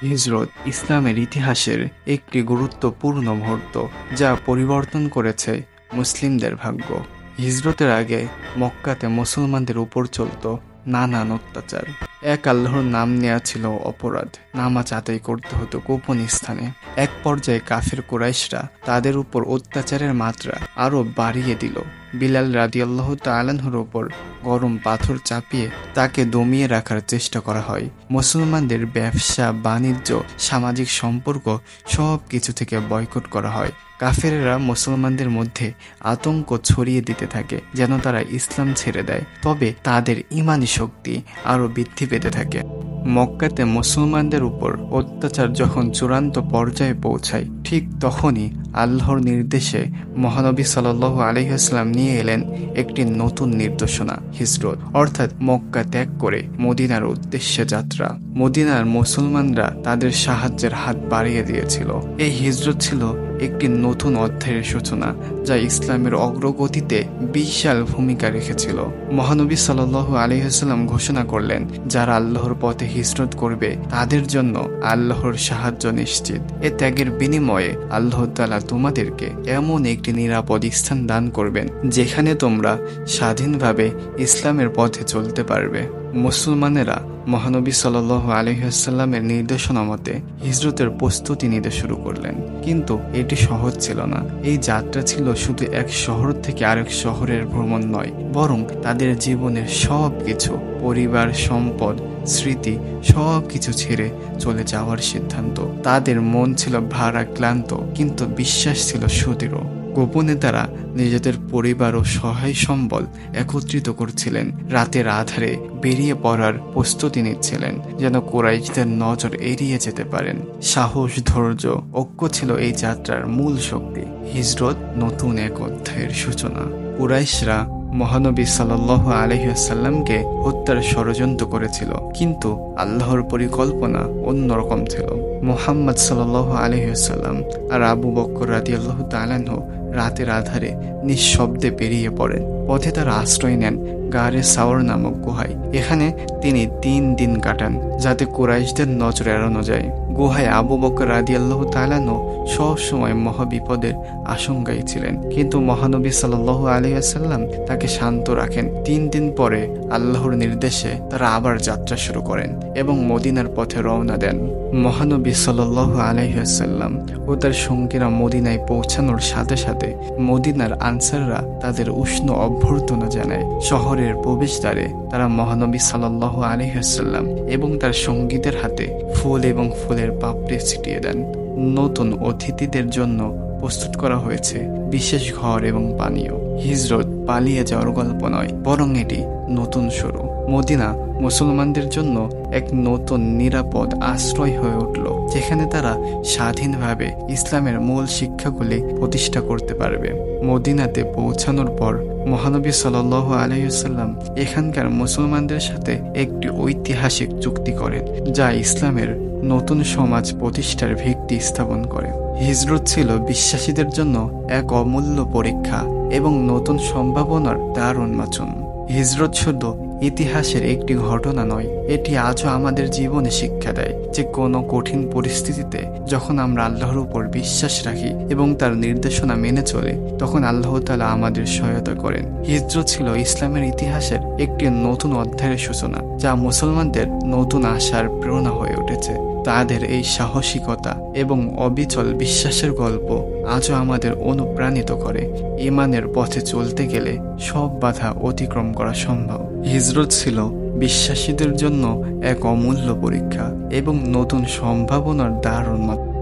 হিজরত ইসলামের ইতিহাসের একটি গুরুত্বপূর্ণ মুহূর্ত, যা পরিবর্তন করেছে মুসলিমদের ভাগ্য। হিজরতের আগে মক্কাতে মুসলমানদের উপর চলত নানান অত্যাচার। এক আল্লাহর নাম নেওয়া ছিল অপরাধ। নামাজ আদায় করতে হতো গোপন স্থানে। এক পর্যায়ে কাফির কুরাইশরা তাদের উপর অত্যাচারের মাত্রা আরো বাড়িয়ে দিল। বিলাল রাদিয়াল্লাহু তাআলার উপর গরম পাথর চাপিয়ে তাকে দমিয়ে রাখার চেষ্টা করা হয়। মুসলমানদের ব্যবসা, বাণিজ্য, সামাজিক সম্পর্ক সব কিছু থেকে বয়কট করা হয়। কাফেরেরা মুসলমানদের মধ্যে আতঙ্ক ছড়িয়ে দিতে থাকে যেন তারা ইসলাম ছেড়ে দেয়। তবে তাদের ঈমানি শক্তি আরো বৃদ্ধি পেতে থাকে। মক্কাতে মুসলমানদের উপর অত্যাচার যখন চূড়ান্ত পর্যায়ে পৌঁছায়, ঠিক তখনই আল্লাহর নির্দেশে মহানবী সাল্লাল্লাহু আলাইহি ওয়াসাল্লাম নিয়ে এলেন একটি নতুন নির্দেশনা, হিজরত, অর্থাৎ মক্কা ত্যাগ করে মদিনার উদ্দেশ্যে যাত্রা। মদিনার মুসলমানরা তাদের সাহায্যের হাত বাড়িয়ে দিয়েছিল। এই হিজরত ছিল একটি নতুন অধ্যায়ের সূচনা, যা ইসলামের অগ্রগতিতে বিশাল ভূমিকা রেখেছিল। মহানবী সাল্লাল্লাহু আলাইহি ওয়াসাল্লাম ঘোষণা করলেন, যারা আল্লাহর পথে হিজরত করবে তাদের জন্য আল্লাহর সাহায্য নিশ্চিত। এ ত্যাগের বিনিময়ে আল্লাহ তাআলা তোমাদেরকে এমন একটি নিরাপদ স্থান দান করবেন যেখানে তোমরা স্বাধীনভাবে ইসলামের পথে চলতে পারবে। মুসলমানেরা মহানবী সাল্লাল্লাহু আলাইহি ওয়াসাল্লামের নির্দেশনা মতে হিজরতের প্রস্তুতি নিতে শুরু করলেন। কিন্তু এটি সহজ ছিল না। এই যাত্রা ছিল শুধু এক শহর থেকে আরেক শহরের ভ্রমণ নয়, বরং তাদের জীবনের সব কিছু, পরিবার, সম্পদ, স্মৃতি সব কিছু ছেড়ে চলে যাওয়ার সিদ্ধান্ত। তাদের মন ছিল ভারাক্রান্ত, কিন্তু বিশ্বাস ছিল সুদৃঢ়। গোপনে তারা নিজেদের পরিবার ও সহায় সম্বল একত্রিত করছিলেন। রাতের আধারে বেরিয়ে পড়ার প্রস্তুতি নিচ্ছিলেন, যেন কুরাইশদের নজর এড়িয়ে যেতে পারেন। সাহস, ধৈর্য, ঐক্য ছিল এই যাত্রার মূল শক্তি। হিজরত নতুন এক অধ্যায়ের সূচনা। কুরাইশরা মহানবী সাল্লাল্লাহু আলাইহি ওয়াসাল্লামকে হত্যার ষড়যন্ত্র করেছিল, কিন্তু আল্লাহর পরিকল্পনা অন্যরকম ছিল। মুহাম্মদ সাল্লাল্লাহু আলাইহি ওয়াসাল্লাম আর আবু বকর রাদিয়াল্লাহু তাআলা রাতের আধারে নিঃশব্দে বেরিয়ে পড়েন। পথে তারা আশ্রয় নেন গারে সাওর নামক গুহায়। এখানে তিনি 3 দিন কাটান, যাতে কুরাইশদের নজর এড়ানো যায়। গুহায় আবু বকর রাদিয়াল্লাহু তাআলা সব সময় মহাবিপদের আশঙ্কায় ছিলেন, কিন্তু মহানবী সাল্লাল্লাহু আলাইহি ওয়াসাল্লাম তাকে শান্ত রাখেন। 3 দিন পরে আল্লাহর নির্দেশে তারা আবার যাত্রা শুরু করেন এবং মদিনার পথে রওনা দেন। মহানবী সাল্লাল্লাহু আলাইহি ওয়াসাল্লাম ও তার সঙ্গীরা মদিনায় পৌঁছানোর সাথে সাথে মদিনার আনসাররা তাদের উষ্ণ অভ্যর্থনা জানায়। শহরের প্রবেশদ্বারে তারা মহানবী সাল্লাল্লাহু আলাইহি ওয়াসাল্লাম এবং তার সঙ্গীদের হাতে ফুল এবং ফুলের পাপড়ি ছিটিয়ে দেন। নতুন অতিথিদের জন্য প্রস্তুত করা হয়েছে বিশেষ ঘর এবং পানীয়। হিজরত পালিয়ে যাওয়ার গল্প নয়, বরং এটি নতুন শুরু। মদিনা মুসলমানদের জন্য এক নতুন নিরাপদ আশ্রয় হয়ে উঠল, যেখানে তারা স্বাধীনভাবে ইসলামের মূল শিক্ষাগুলি প্রতিষ্ঠা করতে পারবে। মদিনাতে পৌঁছানোর পর মহানবী সাল্লাল্লাহু আলাইহি ওয়াসাল্লাম এখানকার মুসলমানদের সাথে একটি ঐতিহাসিক চুক্তি করেন, যা ইসলামের নতুন সমাজ প্রতিষ্ঠার ভিত্তি স্থাপন করে। হিজরত ছিল বিশ্বাসীদের জন্য এক অমূল্য পরীক্ষা এবং নতুন সম্ভাবনার দ্বার উন্মোচন। হিজরত শুধু ইতিহাসের একটি ঘটনা নয়, এটি আজও আমাদের জীবনে শিক্ষা দেয় যে কোনো কঠিন পরিস্থিতিতে যখন আমরা আল্লাহর উপর বিশ্বাস রাখি এবং তার নির্দেশনা মেনে চলি, তখন আল্লাহ তাআলা আমাদের সহায়তা করেন। হিজরত ছিল ইসলামের ইতিহাসের একটি নতুন অধ্যায়ের সূচনা, যা মুসলমানদের নতুন আশার প্রেরণা হয়ে উঠেছে। তাদের এই সাহসিকতা এবং অবিচল বিশ্বাসের গল্প আজও আমাদের অনুপ্রাণিত করে। ঈমানের পথে চলতে গেলে সব বাধা অতিক্রম করা সম্ভব। হিজরত ছিল বিশ্বাসীদের জন্য এক অমূল্য পরীক্ষা এবং নতুন সম্ভাবনার দ্বার উন্মোচন।